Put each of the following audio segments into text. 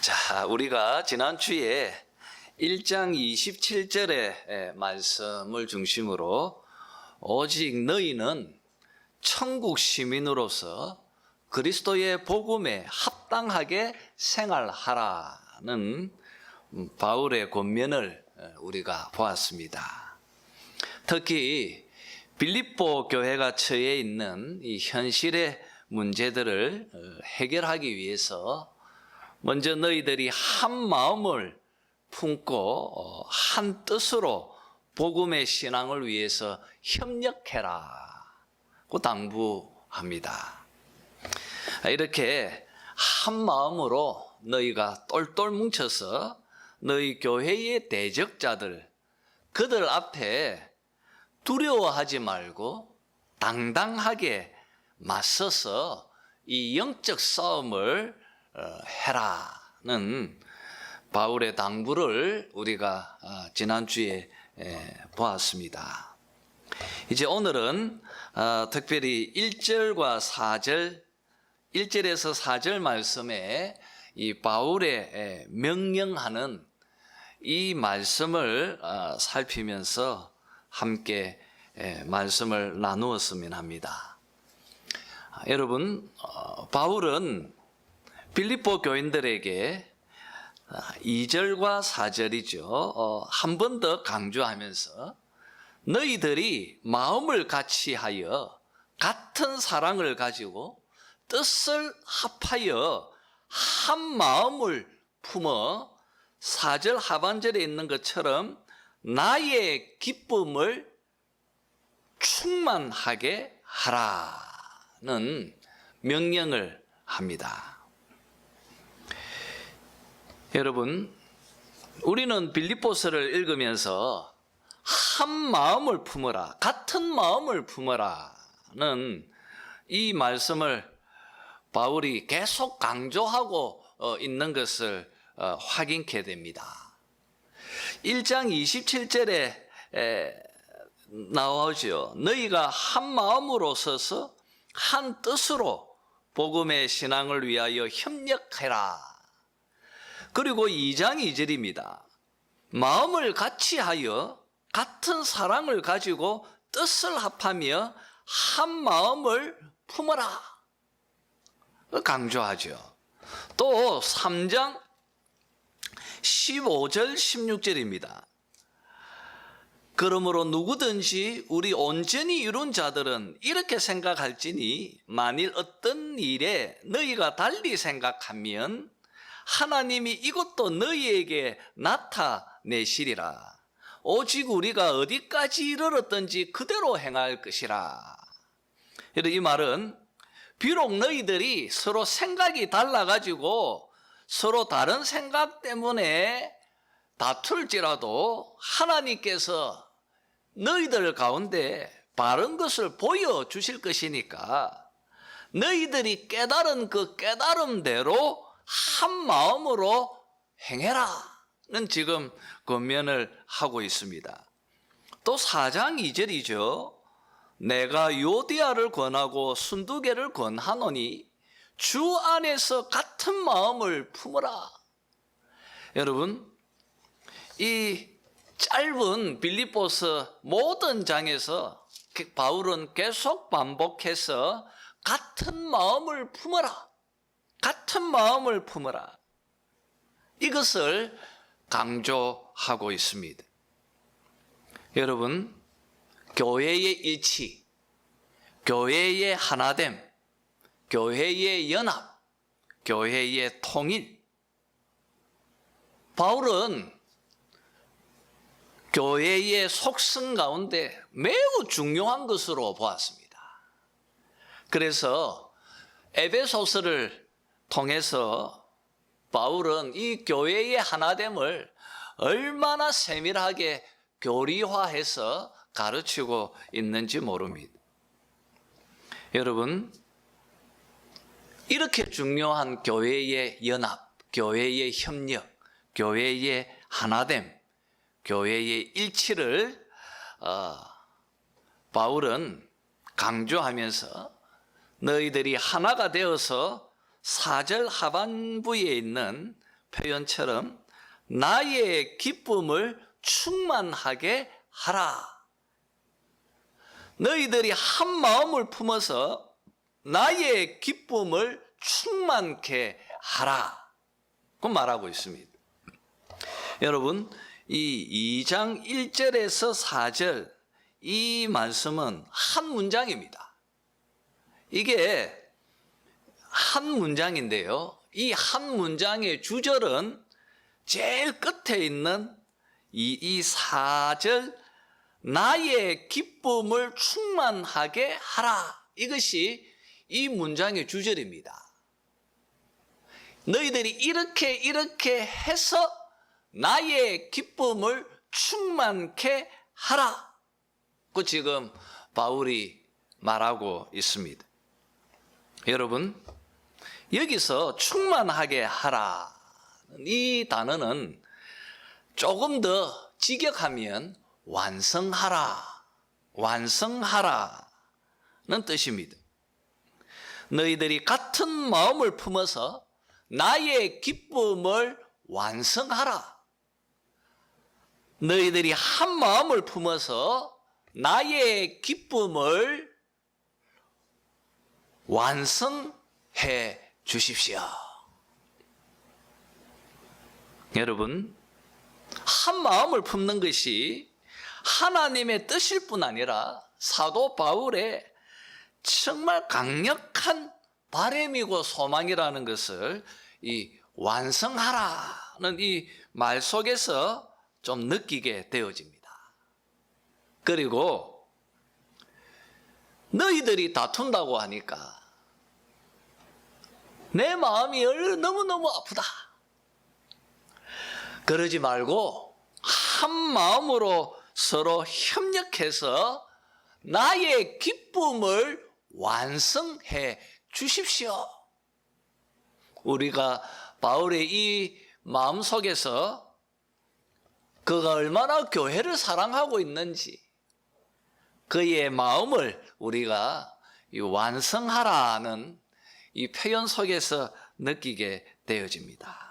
자, 우리가 지난주에 1장 27절의 말씀을 중심으로 오직 너희는 천국 시민으로서 그리스도의 복음에 합당하게 생활하라는 바울의 권면을 우리가 보았습니다. 특히 빌립보 교회가 처해 있는 이 현실의 문제들을 해결하기 위해서 먼저 너희들이 한 마음을 품고 한 뜻으로 복음의 신앙을 위해서 협력해라고 당부합니다. 이렇게 한 마음으로 너희가 똘똘 뭉쳐서 너희 교회의 대적자들, 그들 앞에 두려워하지 말고 당당하게 맞서서 이 영적 싸움을 해라는 바울의 당부를 우리가 지난주에 보았습니다. 이제 오늘은 특별히 1절과 4절, 1절에서 4절 말씀에 이 바울의 명령하는 이 말씀을 살피면서 함께 말씀을 나누었으면 합니다. 여러분, 바울은 빌립보 교인들에게 2절과 4절이죠. 한 번 더 강조하면서 너희들이 마음을 같이 하여 같은 사랑을 가지고 뜻을 합하여 한 마음을 품어 4절 하반절에 있는 것처럼 나의 기쁨을 충만하게 하라는 명령을 합니다. 여러분, 우리는 빌립보서를 읽으면서 한 마음을 품어라, 같은 마음을 품어라는 이 말씀을 바울이 계속 강조하고 있는 것을 확인케 됩니다. 1장 27절에 나오죠. 너희가 한 마음으로 서서 한 뜻으로 복음의 신앙을 위하여 협력해라. 그리고 2장 2절입니다. 마음을 같이 하여 같은 사랑을 가지고 뜻을 합하며 한 마음을 품어라. 강조하죠. 또 3장 15절 16절입니다. 그러므로 누구든지 우리 온전히 이룬 자들은 이렇게 생각할지니 만일 어떤 일에 너희가 달리 생각하면 하나님이 이것도 너희에게 나타내시리라. 오직 우리가 어디까지 이르렀든지 그대로 행할 것이라. 이 말은 비록 너희들이 서로 생각이 달라가지고 서로 다른 생각 때문에 다툴지라도 하나님께서 너희들 가운데 바른 것을 보여주실 것이니까 너희들이 깨달은 그 깨달음대로 한 마음으로 행해라는 지금 권면을 하고 있습니다. 또 4장 2절이죠. 내가 요디아를 권하고 순두개를 권하노니 주 안에서 같은 마음을 품어라. 여러분, 이 짧은 빌립보서 모든 장에서 바울은 계속 반복해서 같은 마음을 품어라, 같은 마음을 품어라, 이것을 강조하고 있습니다. 여러분, 교회의 일치, 교회의 하나됨, 교회의 연합, 교회의 통일, 바울은 교회의 속성 가운데 매우 중요한 것으로 보았습니다. 그래서 에베소서를 통해서 바울은 이 교회의 하나됨을 얼마나 세밀하게 교리화해서 가르치고 있는지 모릅니다. 여러분, 이렇게 중요한 교회의 연합, 교회의 협력, 교회의 하나됨, 교회의 일치를 바울은 강조하면서 너희들이 하나가 되어서 4절 하반부에 있는 표현처럼 나의 기쁨을 충만하게 하라. 너희들이 한 마음을 품어서 나의 기쁨을 충만케 하라. 그 말하고 있습니다. 여러분, 이 2장 1절에서 4절 이 말씀은 한 문장입니다. 이게 한 문장인데요. 이 한 문장의 주절은 제일 끝에 있는 이 4절 나의 기쁨을 충만하게 하라. 이것이 이 문장의 주절입니다. 너희들이 이렇게 해서 나의 기쁨을 충만케 하라. 그 지금 바울이 말하고 있습니다. 여러분, 여기서 충만하게 하라. 이 단어는 조금 더 직역하면 완성하라는 뜻입니다. 너희들이 같은 마음을 품어서 나의 기쁨을 완성하라. 너희들이 한 마음을 품어서 나의 기쁨을 완성해 주십시오. 여러분, 한 마음을 품는 것이 하나님의 뜻일 뿐 아니라 사도 바울의 정말 강력한 바람이고 소망이라는 것을 이 완성하라는 이 말 속에서 좀 느끼게 되어집니다. 그리고 너희들이 다툰다고 하니까 내 마음이 너무너무 아프다. 그러지 말고 한 마음으로 서로 협력해서 나의 기쁨을 완성해 주십시오. 우리가 바울의 이 마음 속에서 그가 얼마나 교회를 사랑하고 있는지 그의 마음을 우리가 이 완성하라는 이 표현 속에서 느끼게 되어집니다.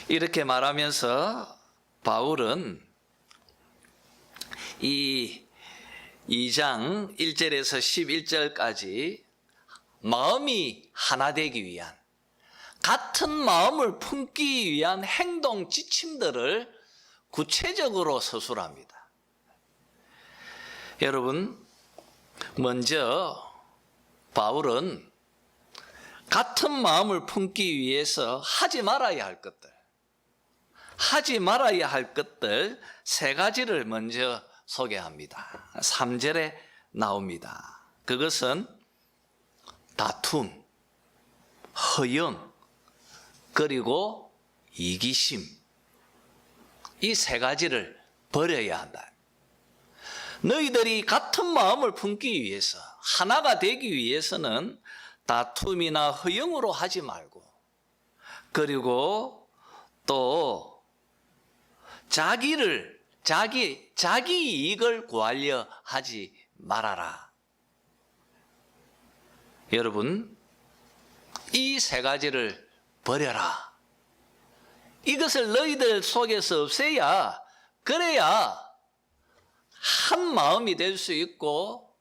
이렇게 말하면서 바울은 이 2장 1절에서 11절까지 마음이 하나 되기 위한, 같은 마음을 품기 위한 행동 지침들을 구체적으로 서술합니다. 여러분, 먼저 바울은 같은 마음을 품기 위해서 하지 말아야 할 것들 세 가지를 먼저 소개합니다. 3절에 나옵니다. 그것은 다툼, 허영, 그리고 이기심, 이 세 가지를 버려야 한다. 너희들이 같은 마음을 품기 위해서, 하나가 되기 위해서는 다툼이나 허영으로 하지 말고, 그리고 또 자기 이익을 구하려 하지 말아라. 여러분, 이 세 가지를 버려라. 이것을 너희들 속에서 없애야, 그래야 한 마음이 될 수 있고,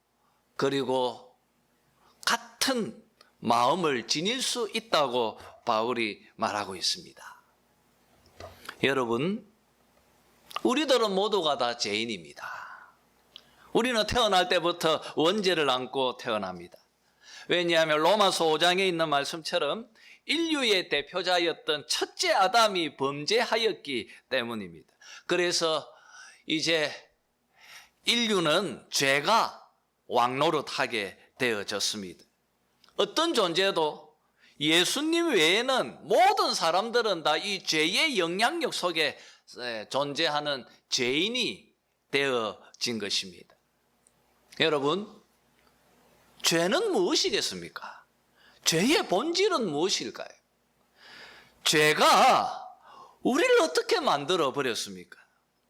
그리고 같은 마음을 지닐 수 있다고 바울이 말하고 있습니다. 여러분, 우리들은 모두가 다 죄인입니다. 우리는 태어날 때부터 원죄를 안고 태어납니다. 왜냐하면 로마서 5장에 있는 말씀처럼 인류의 대표자였던 첫째 아담이 범죄하였기 때문입니다. 그래서 이제 인류는 죄가 왕노릇하게 되어졌습니다. 어떤 존재도 예수님 외에는 모든 사람들은 다 이 죄의 영향력 속에 존재하는 죄인이 되어진 것입니다. 여러분, 죄는 무엇이겠습니까? 죄의 본질은 무엇일까요? 죄가 우리를 어떻게 만들어 버렸습니까?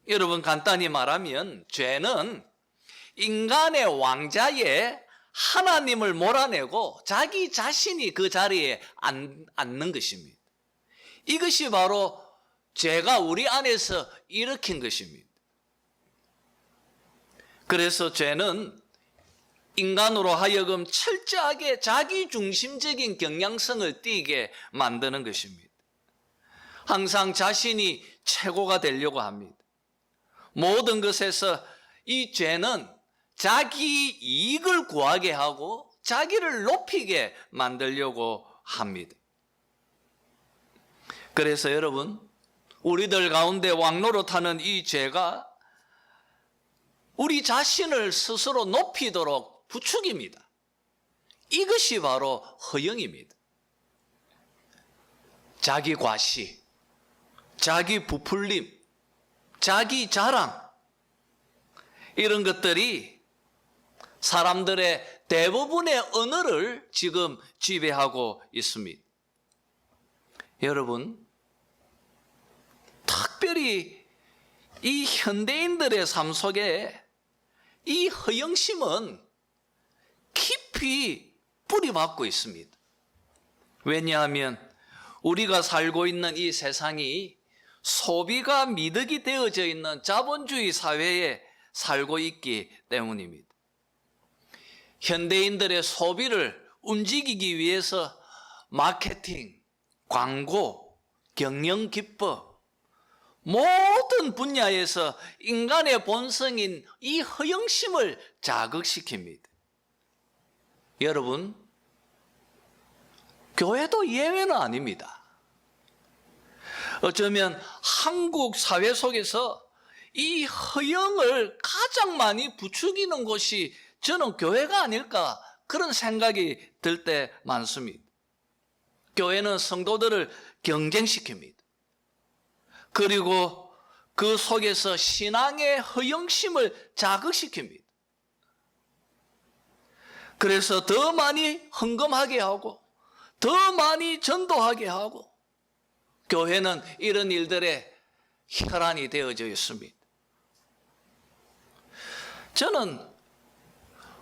여러분, 간단히 말하면 죄는 인간의 왕자에 하나님을 몰아내고 자기 자신이 그 자리에 앉는 것입니다. 이것이 바로 죄가 우리 안에서 일으킨 것입니다. 그래서 죄는 인간으로 하여금 철저하게 자기중심적인 경향성을 띠게 만드는 것입니다. 항상 자신이 최고가 되려고 합니다. 모든 것에서 이 죄는 자기 이익을 구하게 하고 자기를 높이게 만들려고 합니다. 그래서 여러분, 우리들 가운데 왕노릇하는 이 죄가 우리 자신을 스스로 높이도록 부추깁니다. 이것이 바로 허영입니다. 자기 과시, 자기 부풀림, 자기 자랑, 이런 것들이 사람들의 대부분의 언어를 지금 지배하고 있습니다. 여러분, 특별히 이 현대인들의 삶 속에 이 허영심은 깊이 뿌리박고 있습니다. 왜냐하면 우리가 살고 있는 이 세상이 소비가 미덕이 되어져 있는 자본주의 사회에 살고 있기 때문입니다. 현대인들의 소비를 움직이기 위해서 마케팅, 광고, 경영 기법, 모든 분야에서 인간의 본성인 이 허영심을 자극시킵니다. 여러분, 교회도 예외는 아닙니다. 어쩌면 한국 사회 속에서 이 허영을 가장 많이 부추기는 곳이 저는 교회가 아닐까, 그런 생각이 들 때 많습니다. 교회는 성도들을 경쟁시킵니다. 그리고 그 속에서 신앙의 허영심을 자극시킵니다. 그래서 더 많이 헌금하게 하고 더 많이 전도하게 하고, 교회는 이런 일들에 혈안이 되어져 있습니다. 저는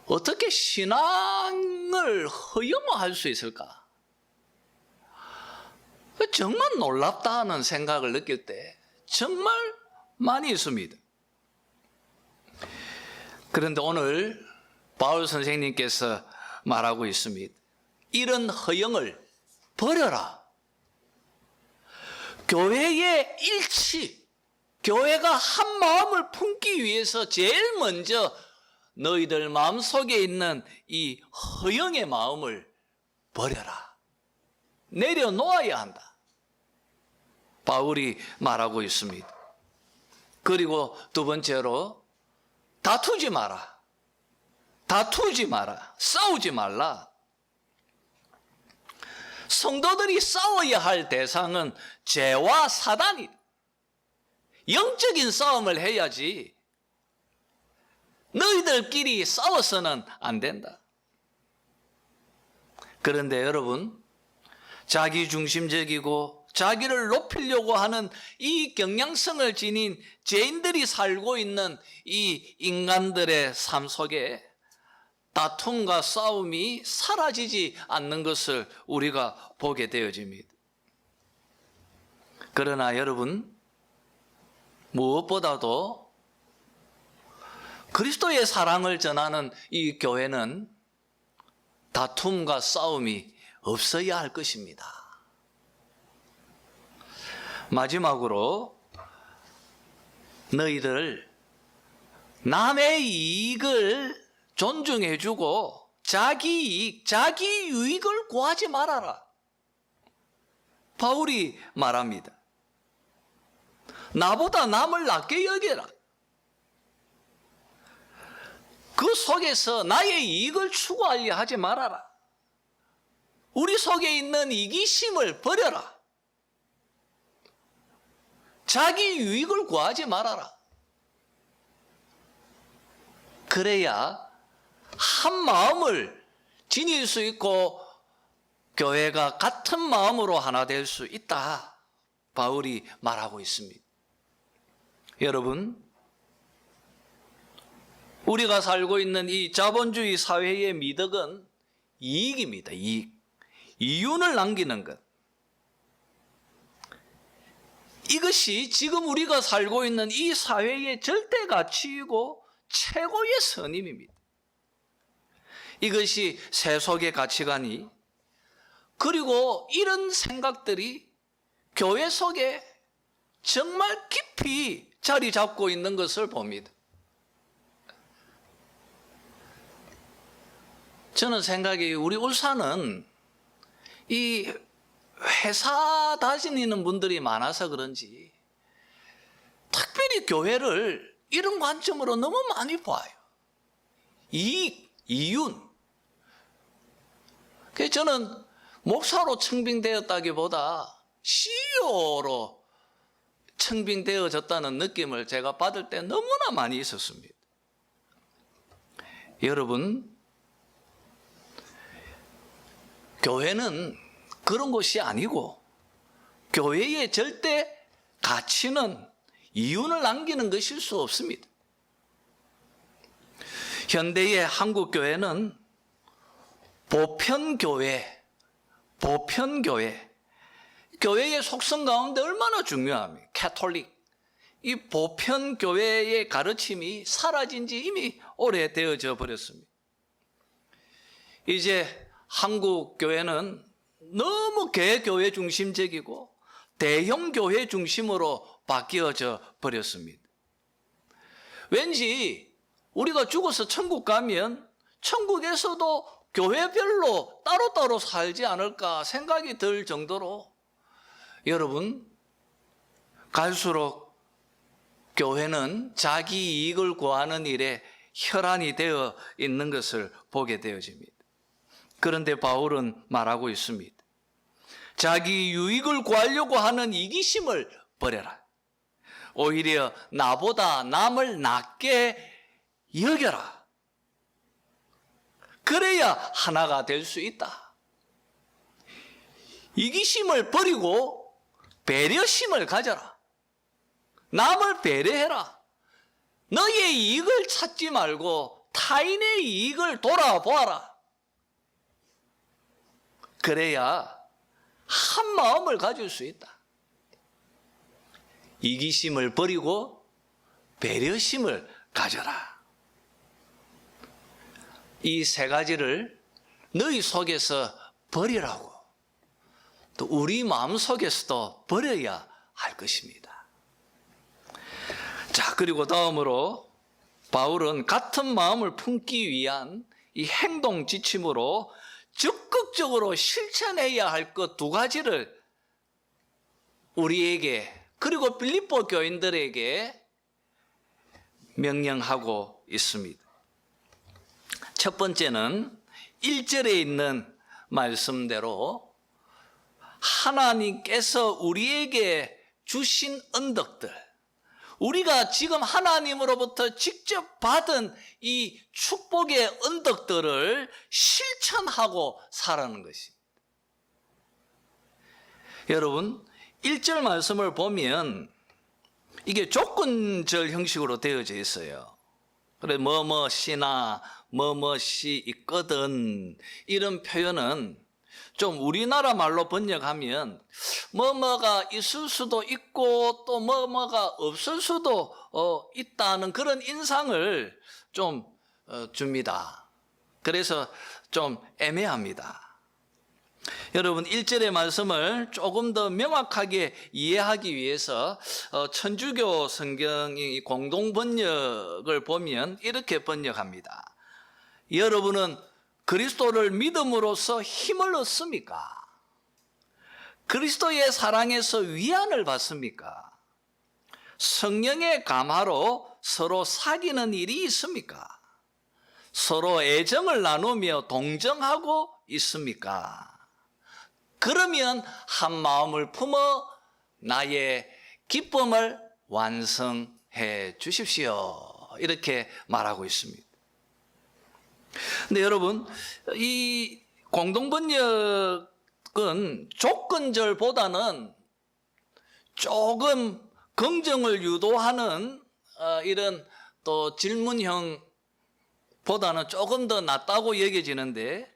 어떻게 신앙을 허영화할 수 있을까? 정말 놀랍다는 생각을 느낄 때 정말 많이 있습니다. 그런데 오늘 바울 선생님께서 말하고 있습니다. 이런 허영을 버려라. 교회의 일치, 교회가 한 마음을 품기 위해서 제일 먼저 너희들 마음속에 있는 이 허영의 마음을 버려라. 내려놓아야 한다. 바울이 말하고 있습니다. 그리고 두 번째로, 다투지 마라. 다투지 마라. 싸우지 말라. 성도들이 싸워야 할 대상은 죄와 사단이다. 영적인 싸움을 해야지 너희들끼리 싸워서는 안 된다. 그런데 여러분, 자기중심적이고 자기를 높이려고 하는 이 경향성을 지닌 죄인들이 살고 있는 이 인간들의 삶 속에 다툼과 싸움이 사라지지 않는 것을 우리가 보게 되어집니다. 그러나 여러분, 무엇보다도 그리스도의 사랑을 전하는 이 교회는 다툼과 싸움이 없어야 할 것입니다. 마지막으로, 너희들 남의 이익을 존중해주고 자기 이익, 자기 유익을 구하지 말아라. 바울이 말합니다. 나보다 남을 낮게 여겨라. 그 속에서 나의 이익을 추구하려 하지 말아라. 우리 속에 있는 이기심을 버려라. 자기 유익을 구하지 말아라. 그래야 한 마음을 지닐 수 있고 교회가 같은 마음으로 하나 될 수 있다. 바울이 말하고 있습니다. 여러분, 우리가 살고 있는 이 자본주의 사회의 미덕은 이익입니다. 이익. 이윤을 남기는 것. 이것이 지금 우리가 살고 있는 이 사회의 절대 가치이고 최고의 선임입니다. 이것이 세속의 가치관이, 그리고 이런 생각들이 교회 속에 정말 깊이 자리 잡고 있는 것을 봅니다. 저는 생각이 우리 울산은 이 회사 다니는 분들이 많아서 그런지 특별히 교회를 이런 관점으로 너무 많이 봐요. 이익, 이윤. 그래서 저는 목사로 청빙되었다기보다 CEO로 청빙되어졌다는 느낌을 제가 받을 때 너무나 많이 있었습니다. 여러분, 교회는 그런 곳이 아니고 교회의 절대 가치는 이윤을 남기는 것일 수 없습니다. 현대의 한국 교회는 보편교회, 교회의 속성 가운데 얼마나 중요합니까? 캐톨릭. 이 보편교회의 가르침이 사라진 지 이미 오래되어져 버렸습니다. 이제 한국 교회는 너무 개교회 중심적이고 대형 교회 중심으로 바뀌어져 버렸습니다. 왠지 우리가 죽어서 천국 가면 천국에서도 교회별로 따로따로 살지 않을까 생각이 들 정도로, 여러분, 갈수록 교회는 자기 이익을 구하는 일에 혈안이 되어 있는 것을 보게 되어집니다. 그런데 바울은 말하고 있습니다. 자기 유익을 구하려고 하는 이기심을 버려라. 오히려 나보다 남을 낮게 여겨라. 그래야 하나가 될 수 있다. 이기심을 버리고 배려심을 가져라. 남을 배려해라. 너의 이익을 찾지 말고 타인의 이익을 돌아보아라. 그래야 한 마음을 가질 수 있다. 이기심을 버리고 배려심을 가져라. 이 세 가지를 너희 속에서 버리라고, 또 우리 마음 속에서도 버려야 할 것입니다. 자, 그리고 다음으로 바울은 같은 마음을 품기 위한 이 행동 지침으로 적극적으로 실천해야 할 것 두 가지를 우리에게, 그리고 빌립보 교인들에게 명령하고 있습니다. 첫 번째는 1절에 있는 말씀대로 하나님께서 우리에게 주신 언덕들, 우리가 지금 하나님으로부터 직접 받은 이 축복의 언덕들을 실천하고 살아가는 것입니다. 여러분, 1절 말씀을 보면 이게 조건절 형식으로 되어져 있어요. 그래, 뭐뭐시나 뭐뭐시 있거든, 이런 표현은 좀 우리나라 말로 번역하면 뭐뭐가 있을 수도 있고 또 뭐뭐가 없을 수도 있다는 그런 인상을 좀 줍니다. 그래서 좀 애매합니다. 여러분, 1절의 말씀을 조금 더 명확하게 이해하기 위해서 천주교 성경의 공동 번역을 보면 이렇게 번역합니다. 여러분은 그리스도를 믿음으로써 힘을 얻습니까? 그리스도의 사랑에서 위안을 받습니까? 성령의 감화로 서로 사귀는 일이 있습니까? 서로 애정을 나누며 동정하고 있습니까? 그러면 한 마음을 품어 나의 기쁨을 완성해 주십시오. 이렇게 말하고 있습니다. 근데 여러분, 이 공동번역은 조건절보다는 조금 긍정을 유도하는 이런 또 질문형보다는 조금 더 낫다고 여겨지는데,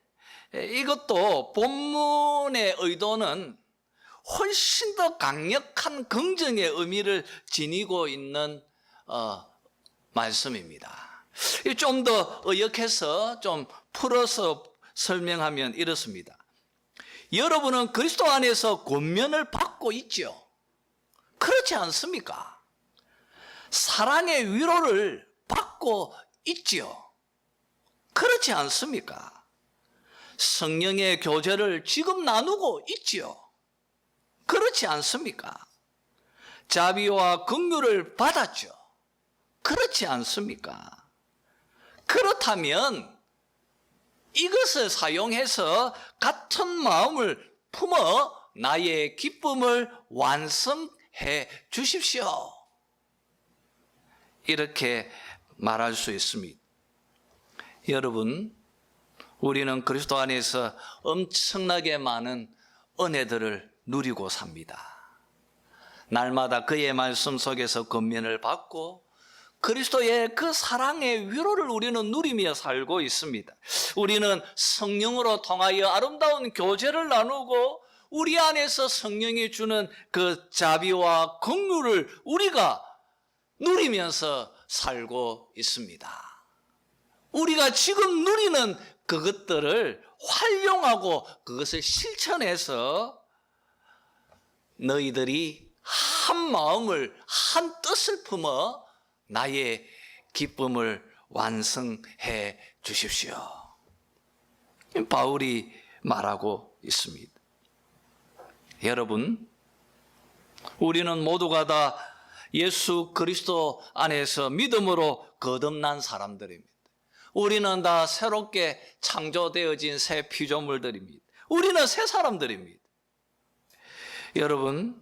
이것도 본문의 의도는 훨씬 더 강력한 긍정의 의미를 지니고 있는 말씀입니다. 좀 더 의역해서 좀 풀어서 설명하면 이렇습니다. 여러분은 그리스도 안에서 권면을 받고 있죠. 그렇지 않습니까? 사랑의 위로를 받고 있죠. 그렇지 않습니까? 성령의 교제를 지금 나누고 있죠. 그렇지 않습니까? 자비와 긍휼을 받았죠. 그렇지 않습니까? 그렇다면 이것을 사용해서 같은 마음을 품어 나의 기쁨을 완성해 주십시오. 이렇게 말할 수 있습니다. 여러분, 우리는 그리스도 안에서 엄청나게 많은 은혜들을 누리고 삽니다. 날마다 그의 말씀 속에서 권면을 받고 그리스도의 그 사랑의 위로를 우리는 누리며 살고 있습니다. 우리는 성령으로 통하여 아름다운 교제를 나누고 우리 안에서 성령이 주는 그 자비와 긍휼을 우리가 누리면서 살고 있습니다. 우리가 지금 누리는 그것들을 활용하고 그것을 실천해서 너희들이 한 마음을 한 뜻을 품어 나의 기쁨을 완성해 주십시오. 바울이 말하고 있습니다. 여러분, 우리는 모두가 다 예수 그리스도 안에서 믿음으로 거듭난 사람들입니다. 우리는 다 새롭게 창조되어진 새 피조물들입니다. 우리는 새 사람들입니다. 여러분,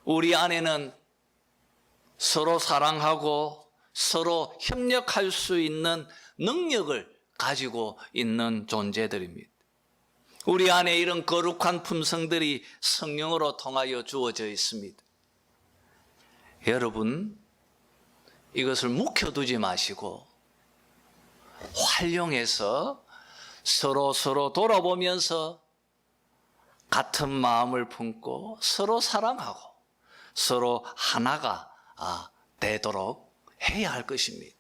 우리 안에는 서로 사랑하고 서로 협력할 수 있는 능력을 가지고 있는 존재들입니다. 우리 안에 이런 거룩한 품성들이 성령으로 통하여 주어져 있습니다. 여러분, 이것을 묵혀두지 마시고 활용해서 서로 돌아보면서 같은 마음을 품고 서로 사랑하고 서로 하나가 되도록 해야 할 것입니다.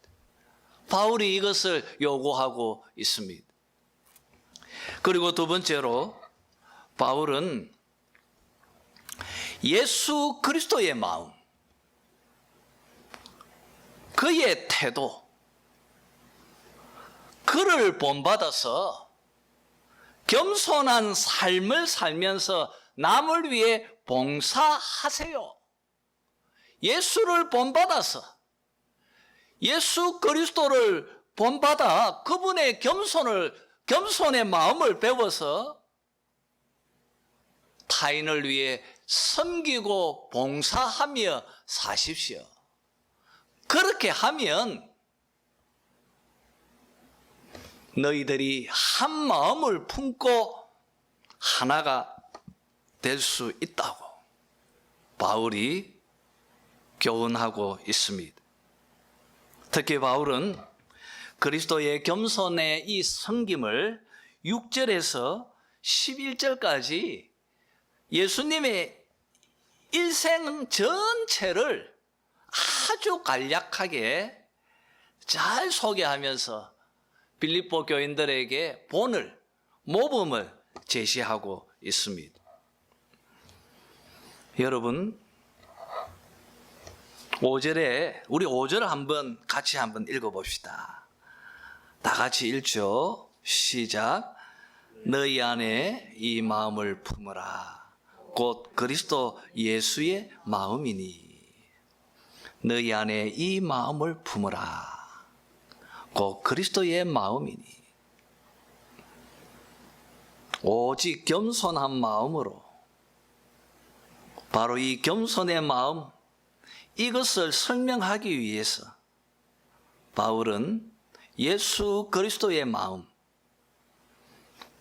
바울이 이것을 요구하고 있습니다. 그리고 두 번째로 바울은 예수 그리스도의 마음, 그의 태도, 그를 본받아서 겸손한 삶을 살면서 남을 위해 봉사하세요. 예수를 본받아서 예수 그리스도를 본받아 그분의 겸손의 마음을 배워서 타인을 위해 섬기고 봉사하며 사십시오. 그렇게 하면 너희들이 한 마음을 품고 하나가 될 수 있다고 바울이 교훈하고 있습니다. 특히 바울은 그리스도의 겸손의 이 섬김을 6절에서 11절까지 예수님의 일생 전체를 아주 간략하게 잘 소개하면서 빌립보 교인들에게 본을, 모범을 제시하고 있습니다. 여러분, 5절에 우리 5절 같이 한번 읽어봅시다. 다 같이 읽죠. 시작. 너희 안에 이 마음을 품으라. 곧 그리스도 예수의 마음이니. 너희 안에 이 마음을 품으라. 곧 그리스도의 마음이니. 오직 겸손한 마음으로, 바로 이 겸손의 마음, 이것을 설명하기 위해서 바울은 예수 그리스도의 마음,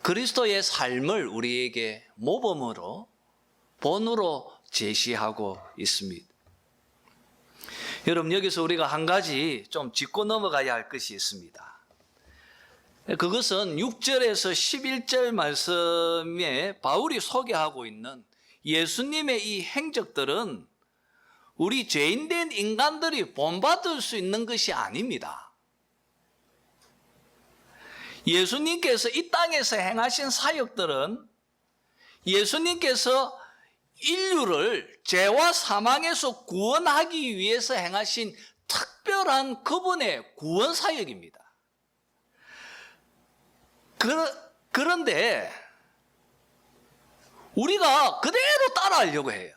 그리스도의 삶을 우리에게 모범으로, 본으로 제시하고 있습니다. 여러분, 여기서 우리가 한 가지 좀 짚고 넘어가야 할 것이 있습니다. 그것은 6절에서 11절 말씀에 바울이 소개하고 있는 예수님의 이 행적들은 우리 죄인된 인간들이 본받을 수 있는 것이 아닙니다. 예수님께서 이 땅에서 행하신 사역들은 예수님께서 인류를 죄와 사망에서 구원하기 위해서 행하신 특별한 그분의 구원 사역입니다. 그런데 우리가 그대로 따라하려고 해요.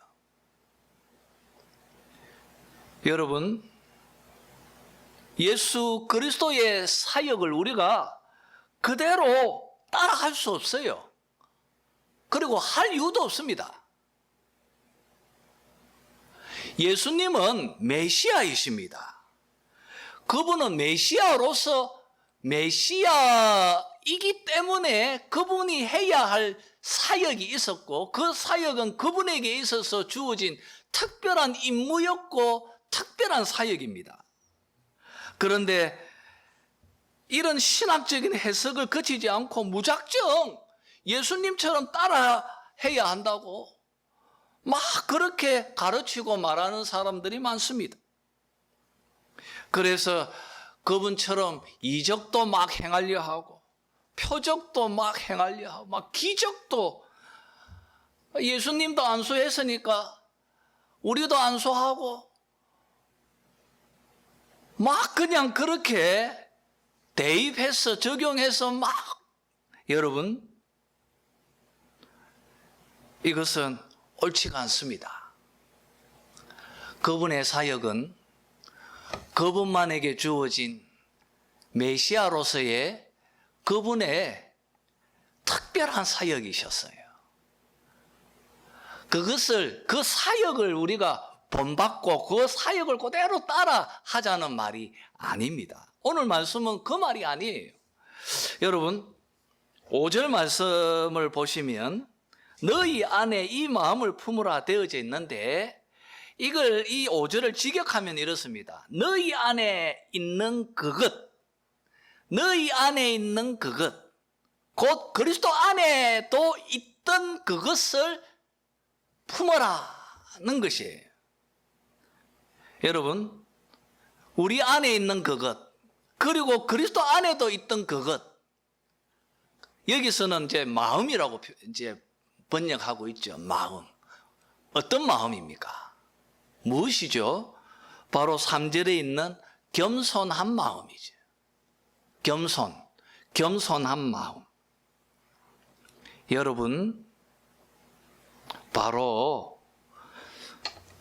여러분, 예수 그리스도의 사역을 우리가 그대로 따라할 수 없어요. 그리고 할 이유도 없습니다. 예수님은 메시아이십니다. 그분은 메시아로서 메시아이기 때문에 그분이 해야 할 사역이 있었고, 그 사역은 그분에게 있어서 주어진 특별한 임무였고 특별한 사역입니다. 그런데 이런 신학적인 해석을 거치지 않고 무작정 예수님처럼 따라해야 한다고 막 그렇게 가르치고 말하는 사람들이 많습니다. 그래서 그분처럼 이적도 막 행하려 하고 표적도 막 행하려 하고 막 기적도, 예수님도 안수했으니까 우리도 안수하고 막 그냥 그렇게 대입해서 적용해서 막, 여러분, 이것은 옳지가 않습니다. 그분의 사역은 그분만에게 주어진 메시아로서의 그분의 특별한 사역이셨어요. 그 사역을 우리가 본받고 그 사역을 그대로 따라 하자는 말이 아닙니다. 오늘 말씀은 그 말이 아니에요. 여러분, 5절 말씀을 보시면 너희 안에 이 마음을 품으라 되어져 있는데, 이 5절을 직역하면 이렇습니다. 너희 안에 있는 그것, 너희 안에 있는 그것, 곧 그리스도 안에도 있던 그것을 품어라는 것이에요. 여러분, 우리 안에 있는 그것, 그리고 그리스도 안에도 있던 그것, 여기서는 이제 마음이라고 이제 번역하고 있죠. 마음. 어떤 마음입니까? 무엇이죠? 바로 3절에 있는 겸손한 마음이죠. 겸손한 마음. 여러분, 바로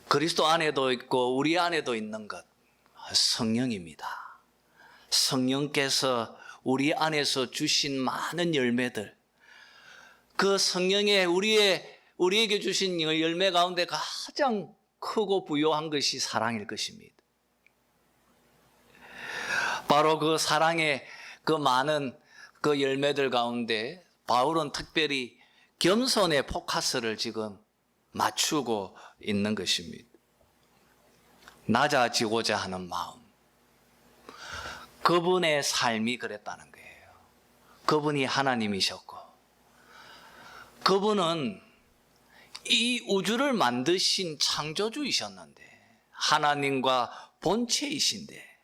그리스도 안에도 있고 우리 안에도 있는 것, 성령입니다. 성령께서 우리 안에서 주신 많은 열매들, 그 성령의 우리에게 주신 열매 가운데 가장 크고 부요한 것이 사랑일 것입니다. 바로 그 사랑의 그 많은 그 열매들 가운데 바울은 특별히 겸손의 포커스를 지금 맞추고 있는 것입니다. 낮아지고자 하는 마음. 그분의 삶이 그랬다는 거예요. 그분이 하나님이셨고, 그분은 이 우주를 만드신 창조주이셨는데, 하나님과 본체이신데,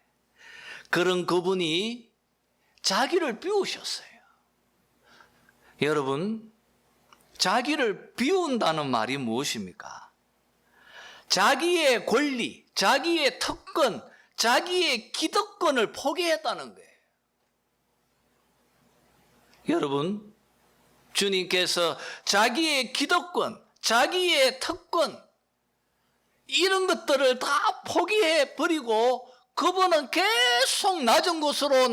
그런 그분이 자기를 비우셨어요. 여러분, 자기를 비운다는 말이 무엇입니까? 자기의 권리, 자기의 특권, 자기의 기득권을 포기했다는 거예요. 여러분, 주님께서 자기의 기득권, 자기의 특권, 이런 것들을 다 포기해 버리고 그분은 계속 낮은 곳으로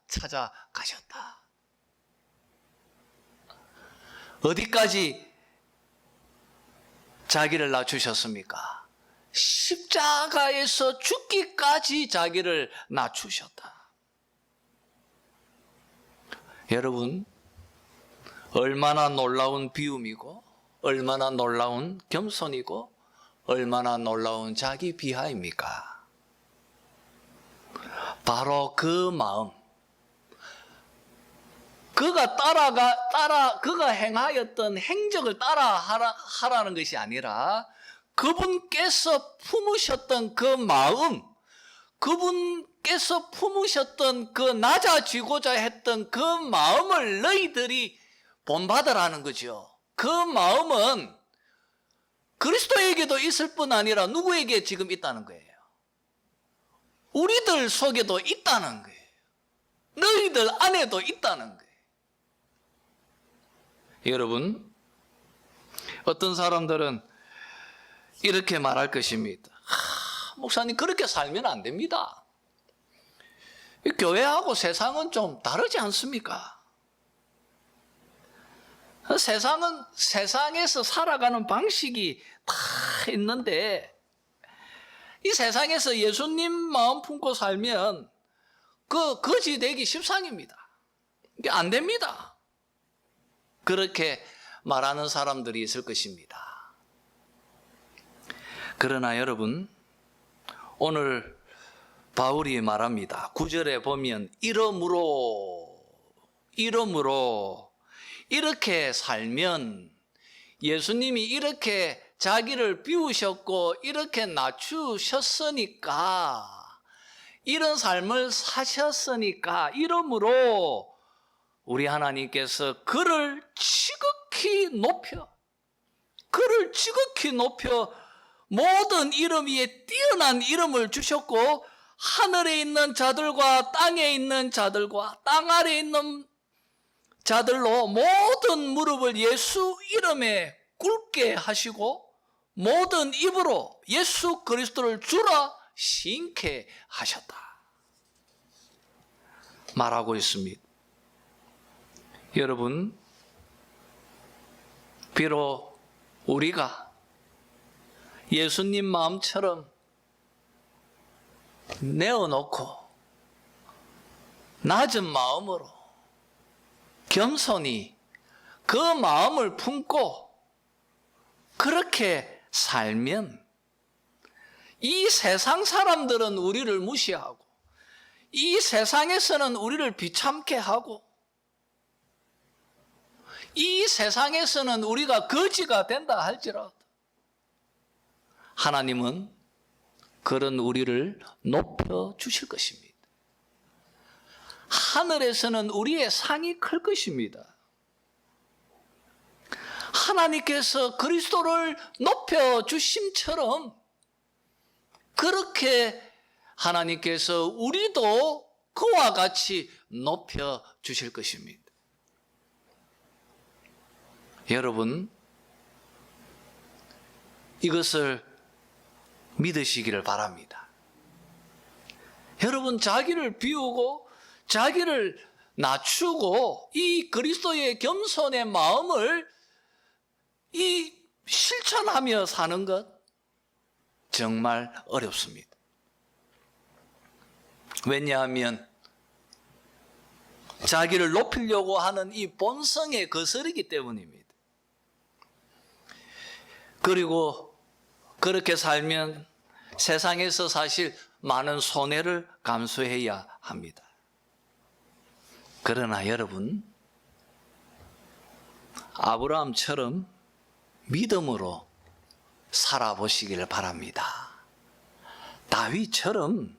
찾아가셨다. 어디까지 자기를 낮추셨습니까? 십자가에서 죽기까지 자기를 낮추셨다. 여러분, 얼마나 놀라운 비움이고, 얼마나 놀라운 겸손이고, 얼마나 놀라운 자기 비하입니까? 바로 그 마음, 그가 행하였던 행적을 하라는 것이 아니라 그분께서 품으셨던 그 마음, 그분께서 품으셨던 그 낮아지고자 했던 그 마음을 너희들이 본받으라는 거죠. 그 마음은 그리스도에게도 있을 뿐 아니라 누구에게 지금 있다는 거예요? 우리들 속에도 있다는 거예요. 너희들 안에도 있다는 거예요. 여러분, 어떤 사람들은 이렇게 말할 것입니다. 목사님, 그렇게 살면 안 됩니다. 교회하고 세상은 좀 다르지 않습니까? 세상에서 살아가는 방식이 다 있는데, 이 세상에서 예수님 마음 품고 살면 거지 되기 십상입니다. 이게 안 됩니다. 그렇게 말하는 사람들이 있을 것입니다. 그러나 여러분, 오늘 바울이 말합니다. 9절에 보면 이러므로 이렇게 살면, 예수님이 이렇게 자기를 비우셨고 이렇게 낮추셨으니까, 이런 삶을 사셨으니까, 이러므로 우리 하나님께서 그를 지극히 높여 모든 이름 위에 뛰어난 이름을 주셨고, 하늘에 있는 자들과 땅에 있는 자들과 땅 아래에 있는 자들로 모든 무릎을 예수 이름에 꿇게 하시고 모든 입으로 예수 그리스도를 주라 시인케 하셨다 말하고 있습니다. 여러분, 비록 우리가 예수님 마음처럼 내어놓고 낮은 마음으로 겸손히 그 마음을 품고 그렇게 살면, 이 세상 사람들은 우리를 무시하고 이 세상에서는 우리를 비참케 하고 이 세상에서는 우리가 거지가 된다 할지라도 하나님은 그런 우리를 높여주실 것입니다. 하늘에서는 우리의 상이 클 것입니다. 하나님께서 그리스도를 높여주심처럼 그렇게 하나님께서 우리도 그와 같이 높여주실 것입니다. 여러분, 이것을 믿으시기를 바랍니다. 여러분, 자기를 비우고 자기를 낮추고 이 그리스도의 겸손의 마음을 실천하며 사는 것 정말 어렵습니다. 왜냐하면 자기를 높이려고 하는 이 본성에 거스르기 때문입니다. 그리고 그렇게 살면 세상에서 사실 많은 손해를 감수해야 합니다. 그러나 여러분, 아브라함처럼 믿음으로 살아보시길 바랍니다. 다윗처럼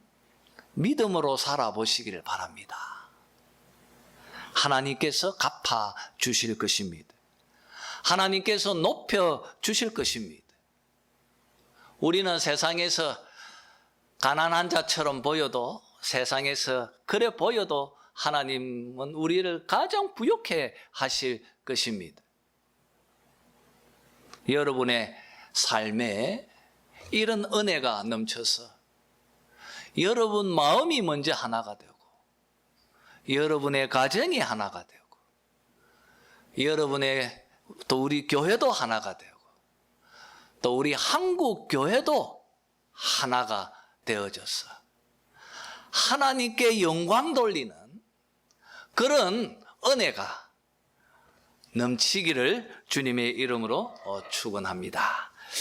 믿음으로 살아보시기를 바랍니다. 하나님께서 갚아주실 것입니다. 하나님께서 높여주실 것입니다. 우리는 세상에서 가난한 자처럼 보여도, 세상에서 그래 보여도 하나님은 우리를 가장 부유케 하실 것입니다. 여러분의 삶에 이런 은혜가 넘쳐서 여러분 마음이 먼저 하나가 되고, 여러분의 가정이 하나가 되고, 여러분의 또 우리 교회도 하나가 되고, 또 우리 한국 교회도 하나가 되어져서 하나님께 영광 돌리는 그런 은혜가 넘치기를 주님의 이름으로 축원합니다.